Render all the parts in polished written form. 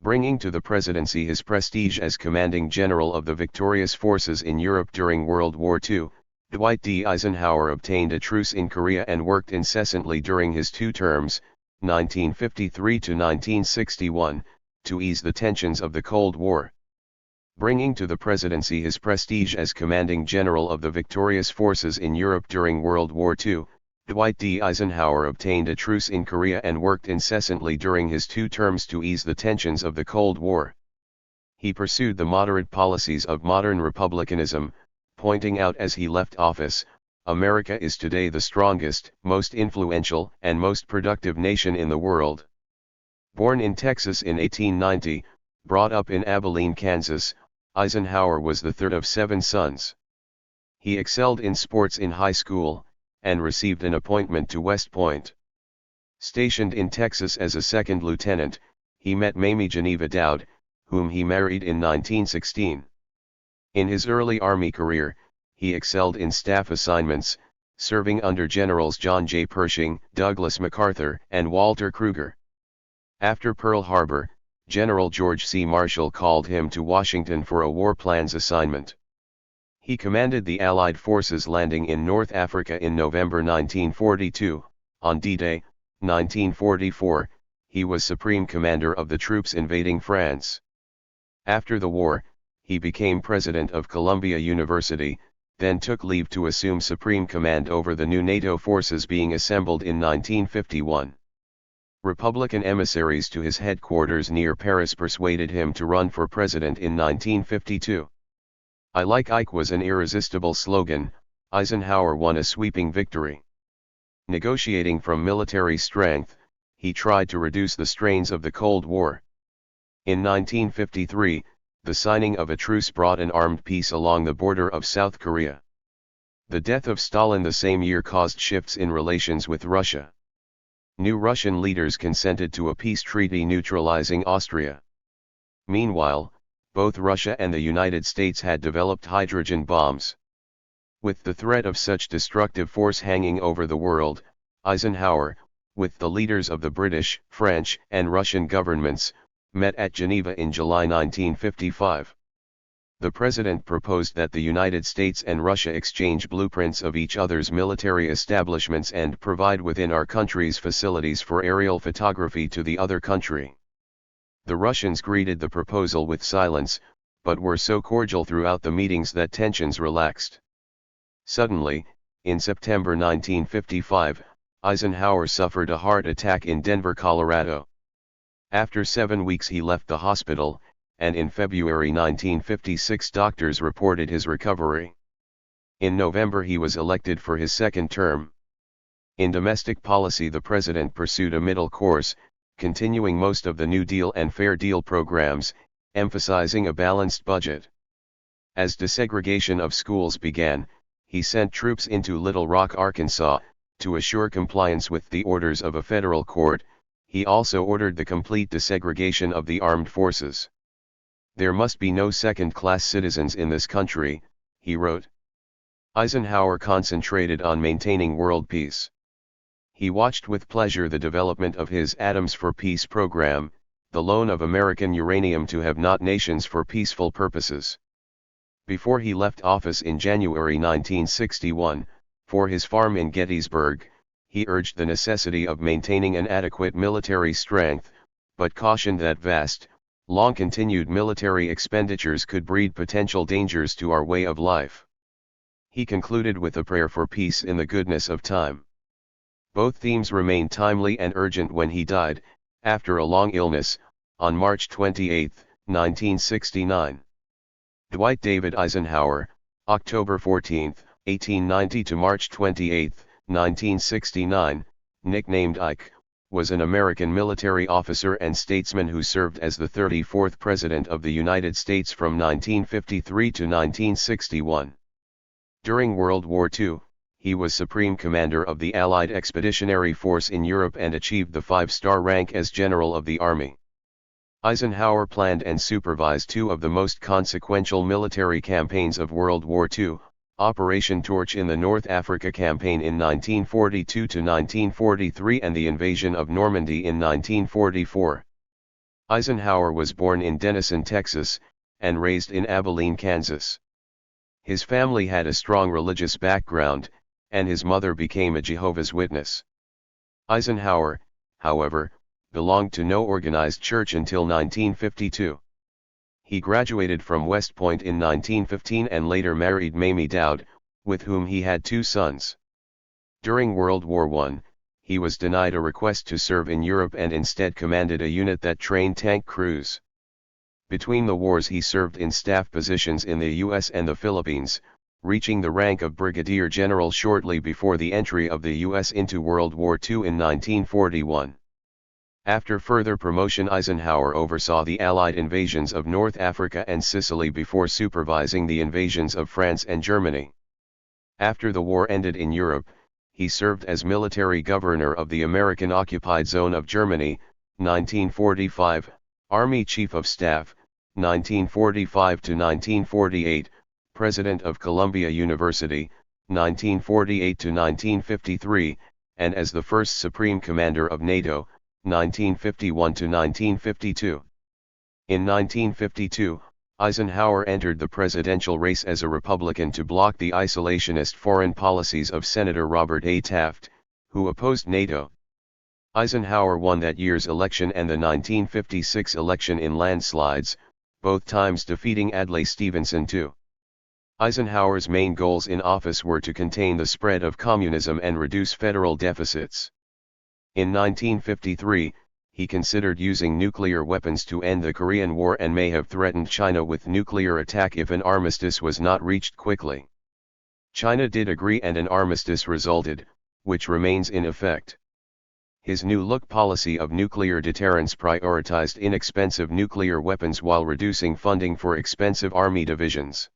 bringing to the presidency his prestige as commanding general of the victorious forces in Europe during World War II. Dwight D. Eisenhower obtained a truce in Korea and worked incessantly during his two terms, 1953 to 1961, to ease the tensions of the Cold War. Bringing to the presidency his prestige as commanding general of the victorious forces in Europe during World War II, Dwight D. Eisenhower obtained a truce in Korea and worked incessantly during his two terms to ease the tensions of the Cold War. He pursued the moderate policies of modern republicanism, pointing out as he left office, America is today the strongest, most influential, and most productive nation in the world. Born in Texas in 1890, brought up in Abilene, Kansas, Eisenhower was the third of 7 sons. He excelled in sports in high school, and received an appointment to West Point. Stationed in Texas as a second lieutenant, he met Mamie Geneva Doud, whom he married in 1916. In his early Army career, he excelled in staff assignments, serving under Generals John J. Pershing, Douglas MacArthur, and Walter Kruger. After Pearl Harbor, General George C. Marshall called him to Washington for a war plans assignment. He commanded the Allied forces landing in North Africa in November 1942. On D-Day, 1944, he was Supreme Commander of the troops invading France. After the war, he became president of Columbia University, then took leave to assume supreme command over the new NATO forces being assembled in 1951. Republican emissaries to his headquarters near Paris persuaded him to run for president in 1952. "I like Ike" was an irresistible slogan. Eisenhower won a sweeping victory. Negotiating from military strength, he tried to reduce the strains of the Cold War. In 1953, the signing of a truce brought an armed peace along the border of South Korea. The death of Stalin the same year caused shifts in relations with Russia. New Russian leaders consented to a peace treaty neutralizing Austria. Meanwhile, both Russia and the United States had developed hydrogen bombs. With the threat of such destructive force hanging over the world, Eisenhower, with the leaders of the British, French, and Russian governments, met at Geneva in July 1955. The president proposed that the United States and Russia exchange blueprints of each other's military establishments and provide within our countries facilities for aerial photography to the other country. The Russians greeted the proposal with silence, but were so cordial throughout the meetings that tensions relaxed. Suddenly, in September 1955, Eisenhower suffered a heart attack in Denver, Colorado. After 7 weeks he left the hospital, and in February 1956 doctors reported his recovery. In November he was elected for his second term. In domestic policy the president pursued a middle course, continuing most of the New Deal and Fair Deal programs, emphasizing a balanced budget. As desegregation of schools began, he sent troops into Little Rock, Arkansas, to assure compliance with the orders of a federal court. He also ordered the complete desegregation of the armed forces. "There must be no second-class citizens in this country," he wrote. Eisenhower concentrated on maintaining world peace. He watched with pleasure the development of his Atoms for Peace program, the loan of American uranium to have-not nations for peaceful purposes. Before he left office in January 1961, for his farm in Gettysburg, he urged the necessity of maintaining an adequate military strength, but cautioned that vast, long-continued military expenditures could breed potential dangers to our way of life. He concluded with a prayer for peace in the goodness of time. Both themes remained timely and urgent when he died, after a long illness, on March 28, 1969. Dwight David Eisenhower, October 14, 1890 to March 28, 1969, nicknamed Ike, was an American military officer and statesman who served as the 34th President of the United States from 1953 to 1961. During World War II, he was Supreme Commander of the Allied Expeditionary Force in Europe and achieved the 5-star rank as General of the Army. Eisenhower planned and supervised two of the most consequential military campaigns of World War II, Operation Torch in the North Africa Campaign in 1942 to 1943 and the invasion of Normandy in 1944. Eisenhower was born in Denison, Texas, and raised in Abilene, Kansas. His family had a strong religious background, and his mother became a Jehovah's Witness. Eisenhower, however, belonged to no organized church until 1952. He graduated from West Point in 1915 and later married Mamie Doud, with whom he had 2 sons. During World War I, he was denied a request to serve in Europe and instead commanded a unit that trained tank crews. Between the wars he served in staff positions in the U.S. and the Philippines, reaching the rank of brigadier general shortly before the entry of the U.S. into World War II in 1941. After further promotion, Eisenhower oversaw the Allied invasions of North Africa and Sicily before supervising the invasions of France and Germany. After the war ended in Europe, he served as military governor of the American-occupied zone of Germany, 1945, Army Chief of Staff, 1945 to 1948, President of Columbia University, 1948 to 1953, and as the first Supreme Commander of NATO, 1951 to 1952. In 1952, Eisenhower entered the presidential race as a Republican to block the isolationist foreign policies of Senator Robert A. Taft, who opposed NATO. Eisenhower won that year's election and the 1956 election in landslides, both times defeating Adlai Stevenson too. Eisenhower's main goals in office were to contain the spread of communism and reduce federal deficits. In 1953, he considered using nuclear weapons to end the Korean War and may have threatened China with nuclear attack if an armistice was not reached quickly. China did agree and an armistice resulted, which remains in effect. His New Look policy of nuclear deterrence prioritized inexpensive nuclear weapons while reducing funding for expensive army divisions.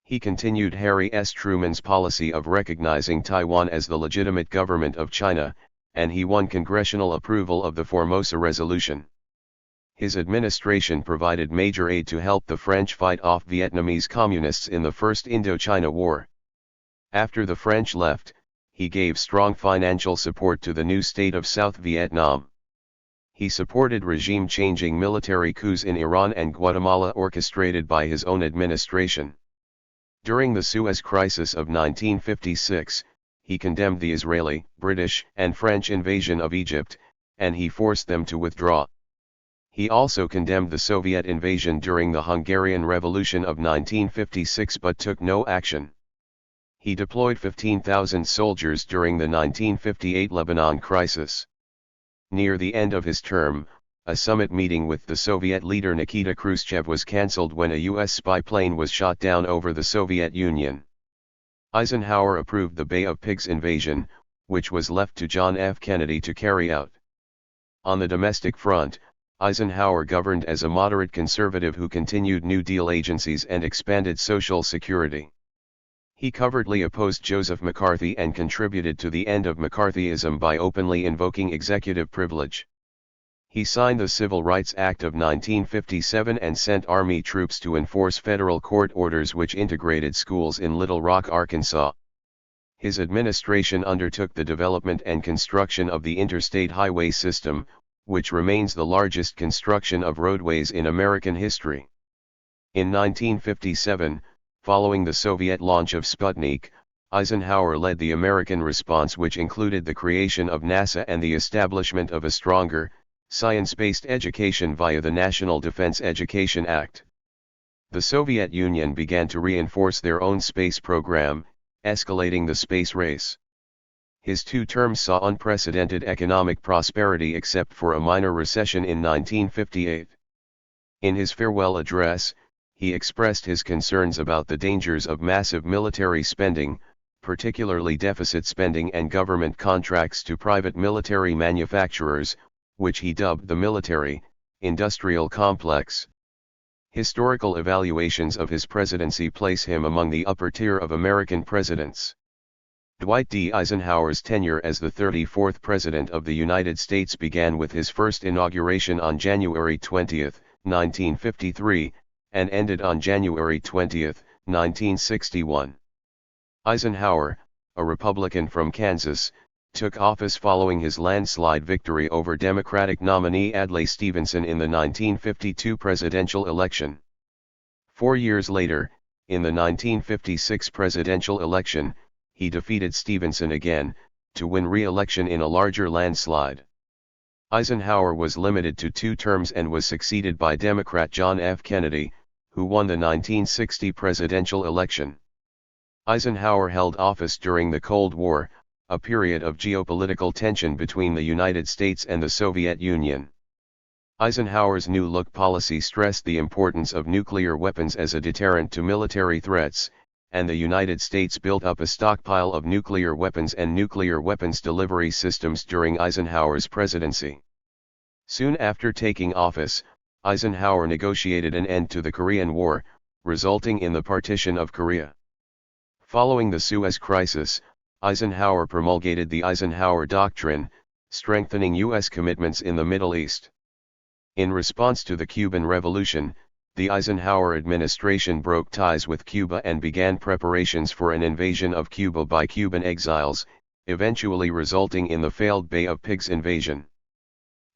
He continued Harry S. Truman's policy of recognizing Taiwan as the legitimate government of China, and he won congressional approval of the Formosa Resolution. His administration provided major aid to help the French fight off Vietnamese communists in the First Indochina War. After the French left, he gave strong financial support to the new state of South Vietnam. He supported regime-changing military coups in Iran and Guatemala orchestrated by his own administration. During the Suez Crisis of 1956, he condemned the Israeli, British, and French invasion of Egypt, and he forced them to withdraw. He also condemned the Soviet invasion during the Hungarian Revolution of 1956 but took no action. He deployed 15,000 soldiers during the 1958 Lebanon crisis. Near the end of his term, a summit meeting with the Soviet leader Nikita Khrushchev was cancelled when a U.S. spy plane was shot down over the Soviet Union. Eisenhower approved the Bay of Pigs invasion, which was left to John F. Kennedy to carry out. On the domestic front, Eisenhower governed as a moderate conservative who continued New Deal agencies and expanded Social Security. He covertly opposed Joseph McCarthy and contributed to the end of McCarthyism by openly invoking executive privilege. He signed the Civil Rights Act of 1957 and sent Army troops to enforce federal court orders which integrated schools in Little Rock, Arkansas. His administration undertook the development and construction of the interstate highway system, which remains the largest construction of roadways in American history. In 1957, following the Soviet launch of Sputnik, Eisenhower led the American response, which included the creation of NASA and the establishment of a stronger, science-based education via the National Defense Education Act. The Soviet Union began to reinforce their own space program, escalating the space race. His 2 terms saw unprecedented economic prosperity except for a minor recession in 1958. In his farewell address, he expressed his concerns about the dangers of massive military spending, particularly deficit spending and government contracts to private military manufacturers, which he dubbed the military-industrial complex. Historical evaluations of his presidency place him among the upper tier of American presidents. Dwight D. Eisenhower's tenure as the 34th President of the United States began with his first inauguration on January 20, 1953, and ended on January 20, 1961. Eisenhower, a Republican from Kansas, took office following his landslide victory over Democratic nominee Adlai Stevenson in the 1952 presidential election. 4 years later, in the 1956 presidential election, he defeated Stevenson again, to win re-election in a larger landslide. Eisenhower was limited to 2 terms and was succeeded by Democrat John F. Kennedy, who won the 1960 presidential election. Eisenhower held office during the Cold War, a period of geopolitical tension between the United States and the Soviet Union. Eisenhower's New Look policy stressed the importance of nuclear weapons as a deterrent to military threats, and the United States built up a stockpile of nuclear weapons and nuclear weapons delivery systems during Eisenhower's presidency. Soon after taking office, Eisenhower negotiated an end to the Korean War, resulting in the partition of Korea. Following the Suez Crisis, Eisenhower promulgated the Eisenhower Doctrine, strengthening U.S. commitments in the Middle East. In response to the Cuban Revolution, the Eisenhower administration broke ties with Cuba and began preparations for an invasion of Cuba by Cuban exiles, eventually resulting in the failed Bay of Pigs invasion.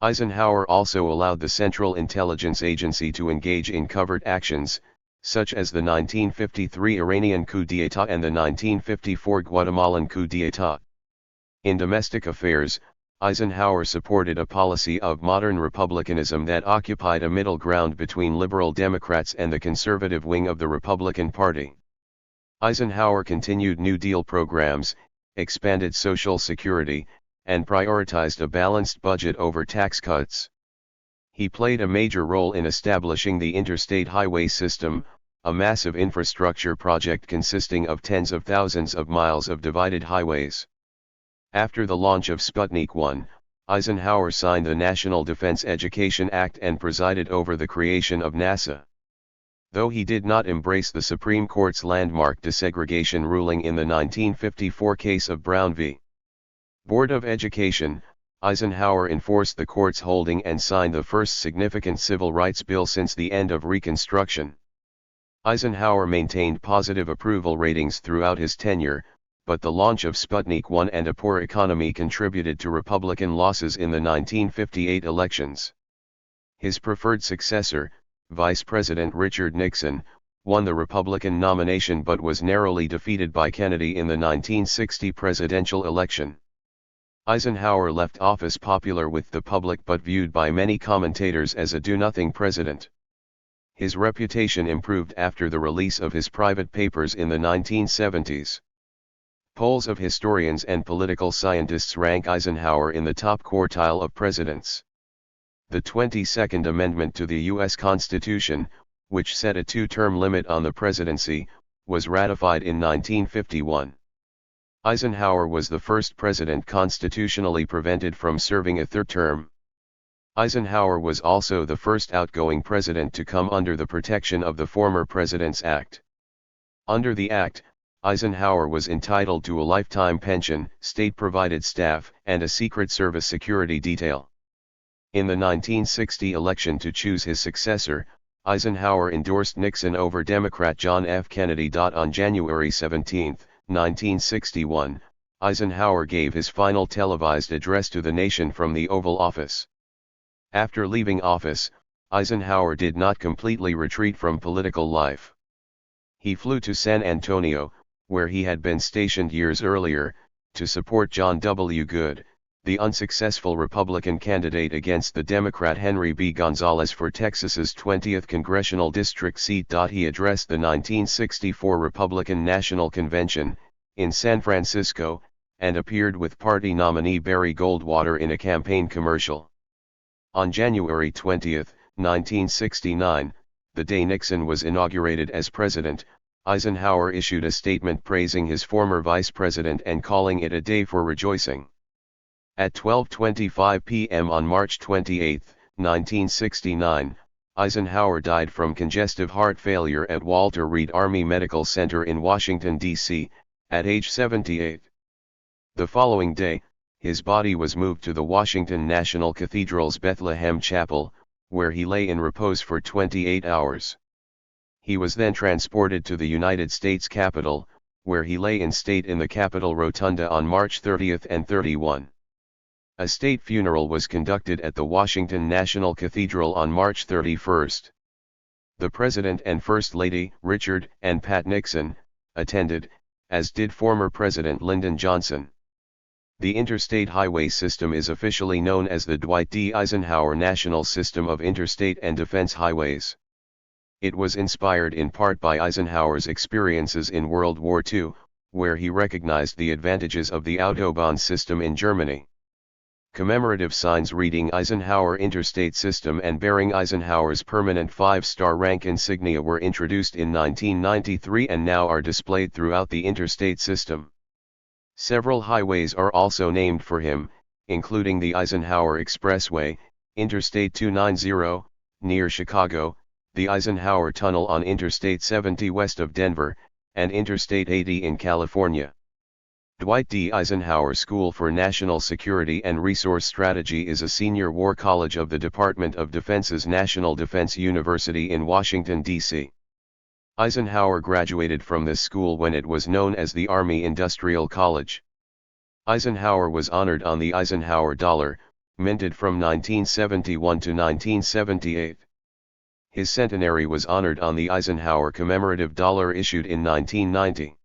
Eisenhower also allowed the Central Intelligence Agency to engage in covert actions, such as the 1953 Iranian coup d'état and the 1954 Guatemalan coup d'état. In domestic affairs, Eisenhower supported a policy of modern republicanism that occupied a middle ground between liberal Democrats and the conservative wing of the Republican Party. Eisenhower continued New Deal programs, expanded Social Security, and prioritized a balanced budget over tax cuts. He played a major role in establishing the interstate highway system, a massive infrastructure project consisting of tens of thousands of miles of divided highways. After the launch of Sputnik 1, Eisenhower signed the National Defense Education Act and presided over the creation of NASA. Though he did not embrace the Supreme Court's landmark desegregation ruling in the 1954 case of Brown v. Board of Education, Eisenhower enforced the court's holding and signed the first significant civil rights bill since the end of Reconstruction. Eisenhower maintained positive approval ratings throughout his tenure, but the launch of Sputnik 1 and a poor economy contributed to Republican losses in the 1958 elections. His preferred successor, Vice President Richard Nixon, won the Republican nomination but was narrowly defeated by Kennedy in the 1960 presidential election. Eisenhower left office popular with the public but viewed by many commentators as a do-nothing president. His reputation improved after the release of his private papers in the 1970s. Polls of historians and political scientists rank Eisenhower in the top quartile of presidents. The 22nd Amendment to the U.S. Constitution, which set a 2-term limit on the presidency, was ratified in 1951. Eisenhower was the first president constitutionally prevented from serving a 3rd term. Eisenhower was also the first outgoing president to come under the protection of the Former President's Act. Under the Act, Eisenhower was entitled to a lifetime pension, state-provided staff, and a Secret Service security detail. In the 1960 election to choose his successor, Eisenhower endorsed Nixon over Democrat John F. Kennedy. On January 17, 1961, Eisenhower gave his final televised address to the nation from the Oval Office. After leaving office, Eisenhower did not completely retreat from political life. He flew to San Antonio, where he had been stationed years earlier, to support John W. Goode, the unsuccessful Republican candidate against the Democrat Henry B. Gonzalez for Texas's 20th congressional district seat. He addressed the 1964 Republican National Convention, in San Francisco, and appeared with party nominee Barry Goldwater in a campaign commercial. On January 20, 1969, the day Nixon was inaugurated as president, Eisenhower issued a statement praising his former vice president and calling it a day for rejoicing. At 12:25 p.m. on March 28, 1969, Eisenhower died from congestive heart failure at Walter Reed Army Medical Center in Washington, D.C., at age 78. The following day, his body was moved to the Washington National Cathedral's Bethlehem Chapel, where he lay in repose for 28 hours. He was then transported to the United States Capitol, where he lay in state in the Capitol Rotunda on March 30 and 31. A state funeral was conducted at the Washington National Cathedral on March 31. The President and First Lady, Richard and Pat Nixon, attended, as did former President Lyndon Johnson. The interstate highway system is officially known as the Dwight D. Eisenhower National System of Interstate and Defense Highways. It was inspired in part by Eisenhower's experiences in World War II, where he recognized the advantages of the Autobahn system in Germany. Commemorative signs reading Eisenhower Interstate System and bearing Eisenhower's permanent 5-star rank insignia were introduced in 1993 and now are displayed throughout the interstate system. Several highways are also named for him, including the Eisenhower Expressway, Interstate 290, near Chicago, the Eisenhower Tunnel on Interstate 70 west of Denver, and Interstate 80 in California. Dwight D. Eisenhower School for National Security and Resource Strategy is a senior war college of the Department of Defense's National Defense University in Washington, D.C. Eisenhower graduated from this school when it was known as the Army Industrial College. Eisenhower was honored on the Eisenhower dollar, minted from 1971 to 1978. His centenary was honored on the Eisenhower commemorative dollar issued in 1990.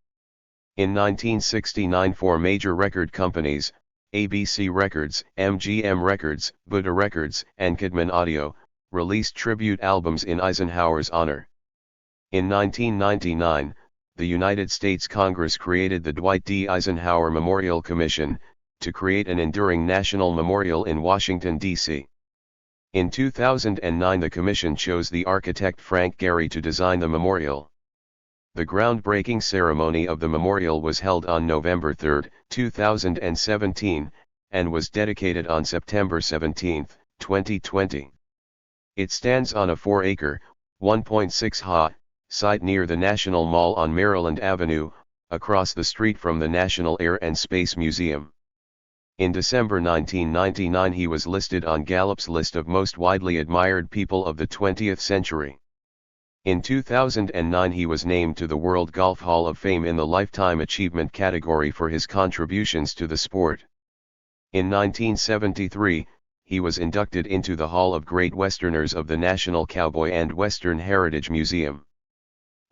In 1969, 4 major record companies, ABC Records, MGM Records, Buddha Records, and Kidman Audio, released tribute albums in Eisenhower's honor. In 1999, the United States Congress created the Dwight D. Eisenhower Memorial Commission, to create an enduring national memorial in Washington, D.C. In 2009, the commission chose the architect Frank Gehry to design the memorial. The groundbreaking ceremony of the memorial was held on November 3, 2017, and was dedicated on September 17, 2020. It stands on a 4-acre, 1.6 ha, site near the National Mall on Maryland Avenue, across the street from the National Air and Space Museum. In December 1999, he was listed on Gallup's list of most widely admired people of the 20th century. In 2009, he was named to the World Golf Hall of Fame in the Lifetime Achievement category for his contributions to the sport. In 1973, he was inducted into the Hall of Great Westerners of the National Cowboy and Western Heritage Museum.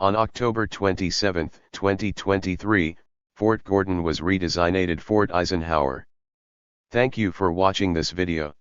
On October 27, 2023, Fort Gordon was redesignated Fort Eisenhower. Thank you for watching this video.